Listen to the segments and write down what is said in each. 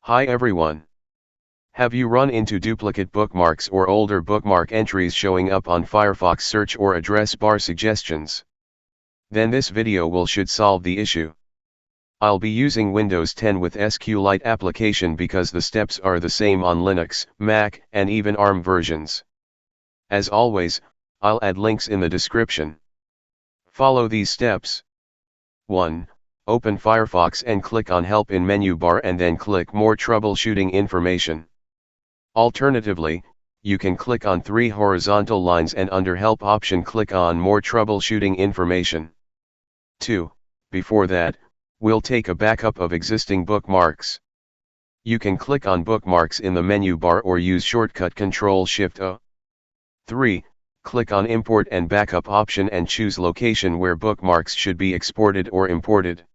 Hi everyone. Have you run into duplicate bookmarks or older bookmark entries showing up on Firefox search or address bar suggestions? Then this video should solve the issue. I'll be using Windows 10 with SQLite application because the steps are the same on Linux, Mac, and even ARM versions. As always, I'll add links in the description. Follow these steps. 1. Open Firefox and click on Help in menu bar and then click More Troubleshooting Information. Alternatively, you can click on 3 horizontal lines and under Help option click on More Troubleshooting Information. 2. Before that, we'll take a backup of existing bookmarks. You can click on Bookmarks in the menu bar or use shortcut Ctrl-Shift-O. 3. Click on Import and Backup option and choose location where bookmarks should be exported or imported.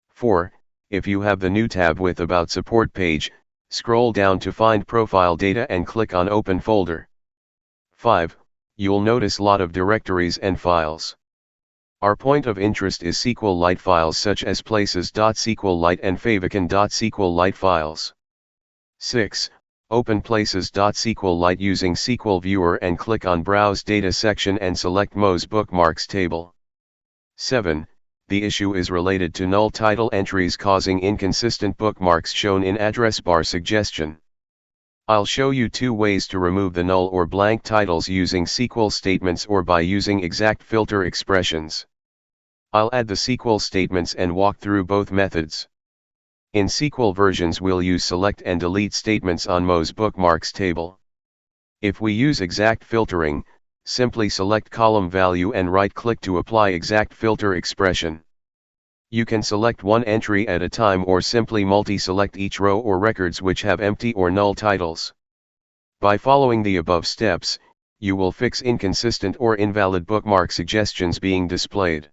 4. If you have the new tab with About Support page, scroll down to find Profile Data and click on Open Folder. 5. You'll notice lot of directories and files. Our point of interest is SQLite files such as places.sqlite and favicon.sqlite files. 6. Open places.sqlite using SQL Viewer and click on Browse Data section and select Moz Bookmarks table. 7. The issue is related to null title entries causing inconsistent bookmarks shown in address bar suggestion. I'll show you 2 ways to remove the null or blank titles using SQL statements or by using exact filter expressions. I'll add the SQL statements and walk through both methods. In SQL versions we'll use select and delete statements on Moz Bookmarks table. If we use exact filtering, simply select column value and right-click to apply exact filter expression. You can select one entry at a time or simply multi-select each row or records which have empty or null titles. By following the above steps, you will fix inconsistent or invalid bookmark suggestions being displayed.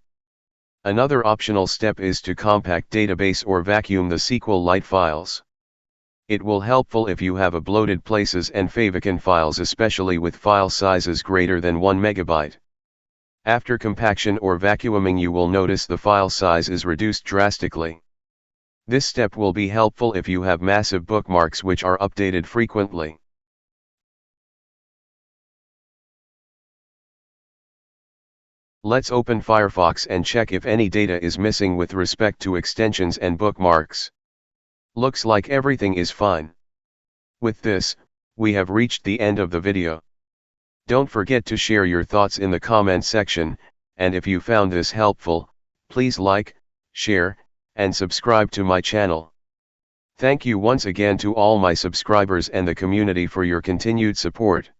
Another optional step is to compact database or vacuum the SQLite files. It will helpful if you have a bloated places and favicon files, especially with file sizes greater than 1 MB. After compaction or vacuuming you will notice the file size is reduced drastically. This step will be helpful if you have massive bookmarks which are updated frequently. Let's open Firefox and check if any data is missing with respect to extensions and bookmarks. Looks like everything is fine. With this, we have reached the end of the video. Don't forget to share your thoughts in the comment section, and if you found this helpful, please like, share, and subscribe to my channel. Thank you once again to all my subscribers and the community for your continued support.